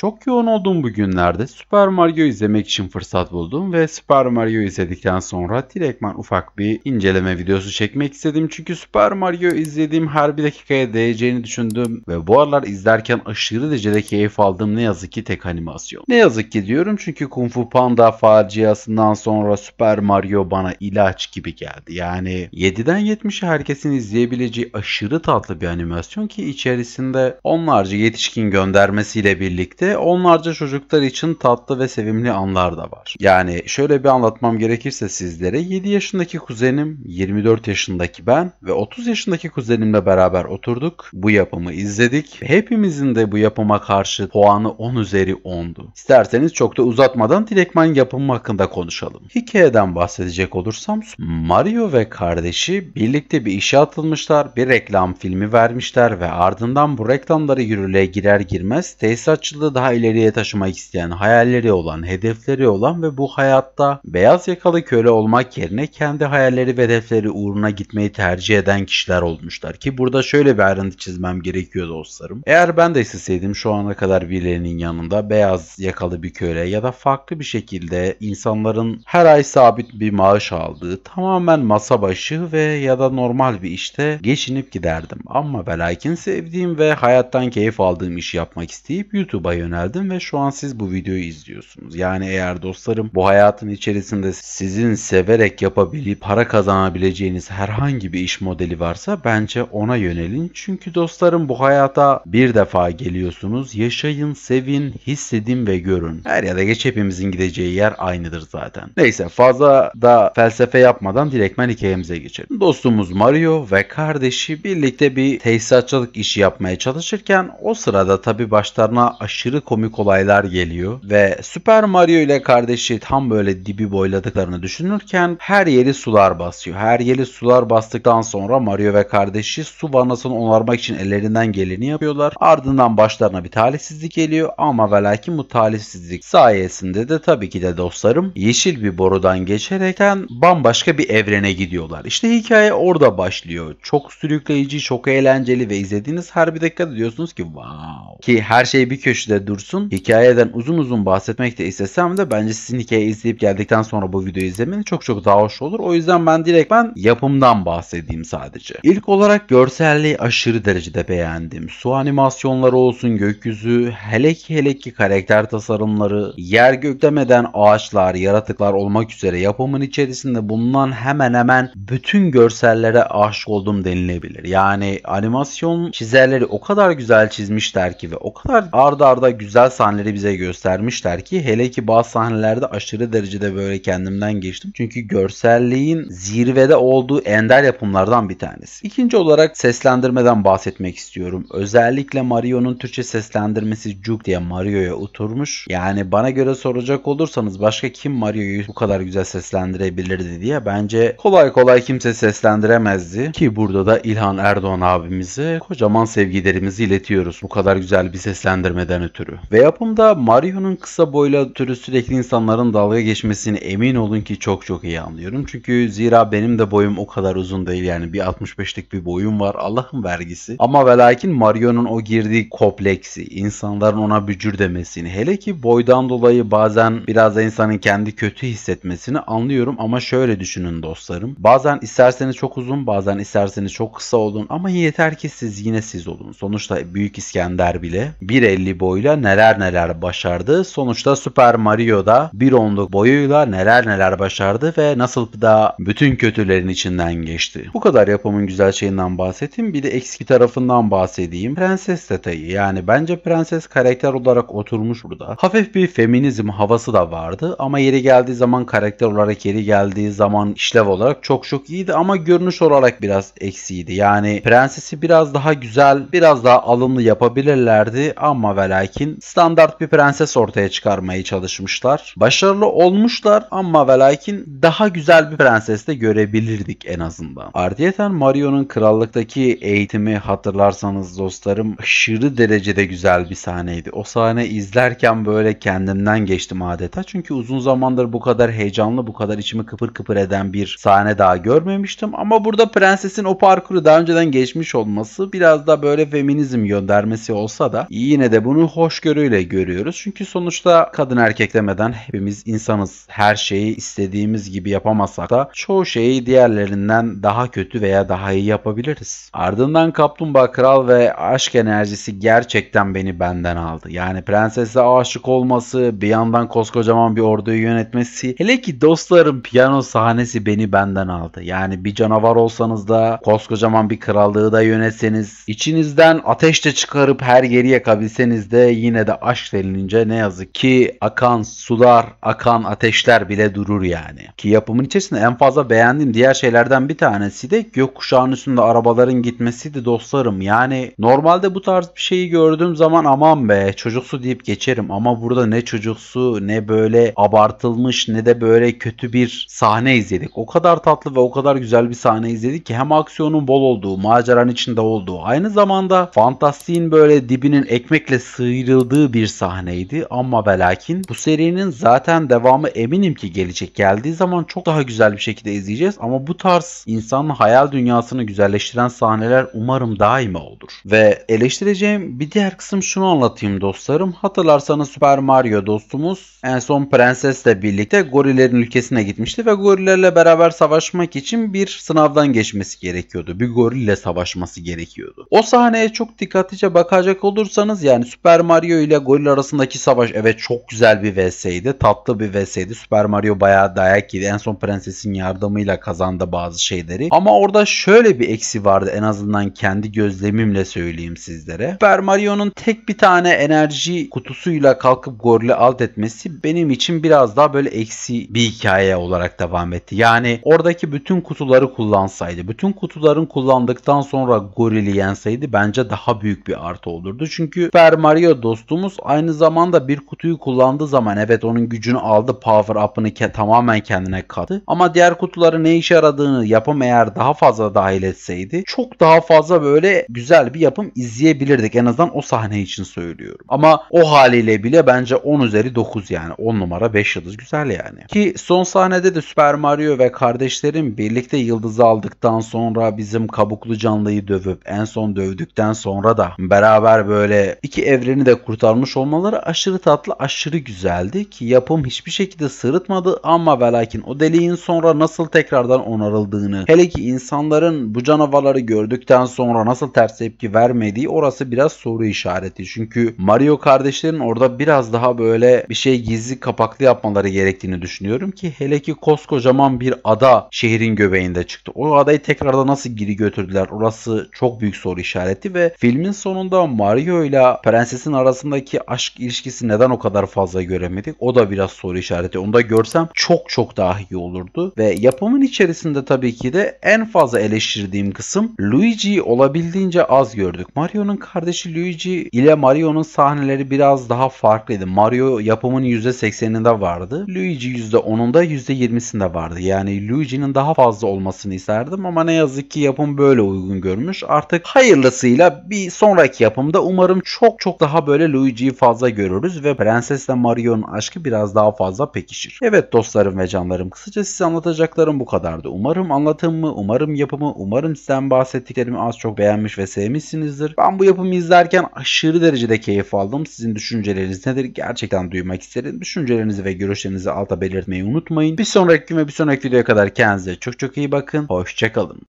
Çok yoğun olduğum bu günlerde Super Mario izlemek için fırsat buldum ve Super Mario izledikten sonra direktman ufak bir inceleme videosu çekmek istedim. Çünkü Super Mario izlediğim her bir dakikaya değeceğini düşündüm ve bu aralar izlerken aşırı derecede keyif aldığım ne yazık ki tek animasyon. Ne yazık ki diyorum çünkü Kung Fu Panda faciasından sonra Super Mario bana ilaç gibi geldi. Yani 7'den 70'e herkesin izleyebileceği aşırı tatlı bir animasyon ki içerisinde onlarca yetişkin göndermesiyle birlikte onlarca çocuklar için tatlı ve sevimli anlar da var. Yani şöyle bir anlatmam gerekirse sizlere 7 yaşındaki kuzenim, 24 yaşındaki ben ve 30 yaşındaki kuzenimle beraber oturduk. Bu yapımı izledik. Hepimizin de bu yapıma karşı puanı 10 üzeri 10'du. İsterseniz çok da uzatmadan direktman yapım hakkında konuşalım. Hikayeden bahsedecek olursam Mario ve kardeşi birlikte bir işe atılmışlar, bir reklam filmi vermişler ve ardından bu reklamları yürürlüğe girer girmez tesisatçılığı daha ileriye taşımak isteyen, hayalleri olan, hedefleri olan ve bu hayatta beyaz yakalı köle olmak yerine kendi hayalleri ve hedefleri uğruna gitmeyi tercih eden kişiler olmuşlar ki burada şöyle bir ayrıntı çizmem gerekiyor dostlarım. Eğer ben de isteseydim şu ana kadar birilerinin yanında beyaz yakalı bir köle ya da farklı bir şekilde insanların her ay sabit bir maaş aldığı tamamen masa başı ve ya da normal bir işte geçinip giderdim. Ama ve lakin sevdiğim ve hayattan keyif aldığım işi yapmak isteyip YouTube'a yöneldim ve şu an siz bu videoyu izliyorsunuz. Yani eğer dostlarım bu hayatın içerisinde sizin severek yapabilip para kazanabileceğiniz herhangi bir iş modeli varsa bence ona yönelin. Çünkü dostlarım bu hayata bir defa geliyorsunuz. Yaşayın, sevin, hissedin ve görün. Her ya da geç hepimizin gideceği yer aynıdır zaten. Neyse fazla da felsefe yapmadan direktmen hikayemize geçelim. Dostumuz Mario ve kardeşi birlikte bir tesisatçılık işi yapmaya çalışırken o sırada tabi başlarına aşırı komik olaylar geliyor ve Super Mario ile kardeşi tam böyle dibi boyladıklarını düşünürken her yeri sular basıyor. Her yeri sular bastıktan sonra Mario ve kardeşi su vanasını onarmak için ellerinden geleni yapıyorlar. Ardından başlarına bir talihsizlik geliyor ama ve lakin bu talihsizlik sayesinde de tabii ki de dostlarım yeşil bir borudan geçerekten bambaşka bir evrene gidiyorlar. İşte hikaye orada başlıyor. Çok sürükleyici, çok eğlenceli ve izlediğiniz her bir dakikada diyorsunuz ki wow. Ki her şey bir köşede dursun. Hikayeden uzun uzun bahsetmek de istesem de bence sizin hikayeyi izleyip geldikten sonra bu videoyu izlemeniz çok daha hoş olur. O yüzden ben yapımdan bahsedeyim sadece. İlk olarak görselliği aşırı derecede beğendim. Su animasyonları olsun, gökyüzü, hele ki karakter tasarımları, yer gök demeden ağaçlar, yaratıklar olmak üzere yapımın içerisinde bulunan hemen bütün görsellere aşık oldum denilebilir. Yani animasyon çizerleri o kadar güzel çizmişler ki ve o kadar arda güzel sahneleri bize göstermişler ki hele ki bazı sahnelerde aşırı derecede böyle kendimden geçtim. Çünkü görselliğin zirvede olduğu ender yapımlardan bir tanesi. İkinci olarak seslendirmeden bahsetmek istiyorum. Özellikle Mario'nun Türkçe seslendirmesi cuk diye Mario'ya oturmuş. Yani bana göre soracak olursanız başka kim Mario'yu bu kadar güzel seslendirebilirdi diye bence kolay kimse seslendiremezdi. Ki burada da İlhan Erdoğan abimize kocaman sevgilerimizi iletiyoruz. Bu kadar güzel bir seslendirmeden ötürü. Ve yapımda Mario'nun kısa boyla ötürü sürekli insanların dalga geçmesini emin olun ki çok iyi anlıyorum. Çünkü zira benim de boyum o kadar uzun değil yani bir 65'lik bir boyum var Allah'ın vergisi. Ama ve lakin Mario'nun o girdiği kompleksi, insanların ona bücür demesini hele ki boydan dolayı bazen biraz da insanın kendi kötü hissetmesini anlıyorum ama şöyle düşünün dostlarım. Bazen isterseniz çok uzun bazen isterseniz çok kısa olun ama yeter ki siz yine siz olun. Sonuçta Büyük İskender bile 1.50 boyla neler başardı. Sonuçta Super Mario'da 1.10'luk boyuyla neler başardı ve nasıl da bütün kötülerin içinden geçti. Bu kadar yapımın güzel şeyinden bahsettim. Bir de eksik tarafından bahsedeyim. Prenses detayı. Yani bence prenses karakter olarak oturmuş burada. Hafif bir feminizm havası da vardı ama yeri geldiği zaman karakter olarak yeri geldiği zaman işlev olarak çok iyiydi ama görünüş olarak biraz eksiydi. Yani prensesi biraz daha güzel, biraz daha alımlı yapabilirlerdi ama ve lakin standart bir prenses ortaya çıkarmaya çalışmışlar. Başarılı olmuşlar ama ve lakin daha güzel bir prenses de görebilirdik en azından. Ardiyeten Mario'nun krallıktaki eğitimi hatırlarsanız dostlarım aşırı derecede güzel bir sahneydi. O sahne izlerken böyle kendimden geçtim adeta. Çünkü uzun zamandır bu kadar heyecanlı, bu kadar içimi kıpır eden bir sahne daha görmemiştim. Ama burada prensesin o parkuru daha önceden geçmiş olması biraz da böyle feminizm göndermesi olsa da yine de bunu hoş hoşgörüyle görüyoruz. Çünkü sonuçta kadın erkek demeden hepimiz insanız. Her şeyi istediğimiz gibi yapamazsak da çoğu şeyi diğerlerinden daha kötü veya daha iyi yapabiliriz. Ardından Kaplumbağa Kral ve aşk enerjisi gerçekten beni benden aldı. Yani prensese aşık olması, bir yandan koskocaman bir orduyu yönetmesi, hele ki dostlarım piyano sahnesi beni benden aldı. Yani bir canavar olsanız da koskocaman bir krallığı da yönetseniz, içinizden ateş de çıkarıp her yeri yakabilseniz de yine de aşk denilince ne yazık ki akan sular, akan ateşler bile durur yani. Ki yapımın içerisinde en fazla beğendiğim diğer şeylerden bir tanesi de gökkuşağının üstünde arabaların gitmesiydi dostlarım. Yani normalde bu tarz bir şeyi gördüğüm zaman aman be çocuksu deyip geçerim ama burada ne çocuksu ne böyle abartılmış ne de böyle kötü bir sahne izledik. O kadar tatlı ve o kadar güzel bir sahne izledik ki hem aksiyonun bol olduğu, maceranın içinde olduğu, aynı zamanda fantastiğin böyle dibinin ekmekle sıyrıldığı bir sahneydi. Ama ve lakin bu serinin zaten devamı eminim ki gelecek. Geldiği zaman çok daha güzel bir şekilde izleyeceğiz ama bu tarz insanın hayal dünyasını güzelleştiren sahneler umarım daima olur. Ve eleştireceğim bir diğer kısım şunu anlatayım dostlarım. Hatırlarsanız Super Mario dostumuz en son prensesle birlikte gorillerin ülkesine gitmişti ve gorillerle beraber savaşmak için bir sınavdan geçmesi gerekiyordu. Bir gorille savaşması gerekiyordu. O sahneye çok dikkatlice bakacak olursanız yani Super Mario ile goril arasındaki savaş evet çok güzel bir vs'ydi. Tatlı bir vs'ydi. Super Mario bayağı dayak yedi. En son prensesin yardımıyla kazandı bazı şeyleri. Ama orada şöyle bir eksi vardı, en azından kendi gözlemimle söyleyeyim sizlere. Super Mario'nun tek bir tane enerji kutusuyla kalkıp gorili alt etmesi benim için biraz daha böyle eksi bir hikaye olarak devam etti. Yani oradaki bütün kutuları kullansaydı, bütün kutuların kullandıktan sonra gorili yenseydi bence daha büyük bir artı olurdu. Çünkü Super Mario dostumuz aynı zamanda bir kutuyu kullandığı zaman evet onun gücünü aldı, power up'ını tamamen kendine kattı. Ama diğer kutuların ne işe yaradığını yapım eğer daha fazla dahil etseydi çok daha fazla böyle güzel bir yapım izleyebilirdik. En azından o sahne için söylüyorum. Ama o haliyle bile bence 10 üzeri 9 yani 10 numara 5 yıldız güzel yani. Ki son sahnede de Super Mario ve kardeşlerim birlikte yıldızı aldıktan sonra bizim kabuklu canlıyı dövüp en son dövdükten sonra da beraber böyle iki evreni de kurtarmış olmaları aşırı tatlı, aşırı güzeldi ki yapım hiçbir şekilde sırıtmadı ama ve lakin o deliğin sonra nasıl tekrardan onarıldığını, hele ki insanların bu canavarları gördükten sonra nasıl ters tepki vermediği orası biraz soru işareti. Çünkü Mario kardeşlerin orada biraz daha böyle bir şey gizli kapaklı yapmaları gerektiğini düşünüyorum ki hele ki koskocaman bir ada şehrin göbeğinde çıktı. O adayı tekrardan nasıl geri götürdüler? Orası çok büyük soru işareti ve filmin sonunda Mario ile prensesin arasındaki aşk ilişkisi neden o kadar fazla göremedik? O da biraz soru işareti. Onu da görsem çok daha iyi olurdu. Ve yapımın içerisinde tabii ki de en fazla eleştirdiğim kısım Luigi'yi olabildiğince az gördük. Mario'nun kardeşi Luigi ile Mario'nun sahneleri biraz daha farklıydı. Mario yapımın %80'inde vardı. Luigi %10'unda %20'sinde vardı. Yani Luigi'nin daha fazla olmasını isterdim ama ne yazık ki yapım böyle uygun görmüş. Artık hayırlısıyla bir sonraki yapımda umarım çok daha böyle Luigi'yi fazla görürüz ve Prensesle Mario'nun aşkı biraz daha fazla pekişir. Evet dostlarım ve canlarım, kısaca size anlatacaklarım bu kadardı. Umarım anlatımımı, umarım yapımı, umarım sizden bahsettiklerimi az çok beğenmiş ve sevmişsinizdir. Ben bu yapımı izlerken aşırı derecede keyif aldım. Sizin düşünceleriniz nedir? Gerçekten duymak isterim. Düşüncelerinizi ve görüşlerinizi alta belirtmeyi unutmayın. Bir sonraki gün ve bir sonraki videoya kadar kendinize çok iyi bakın. Hoşça kalın.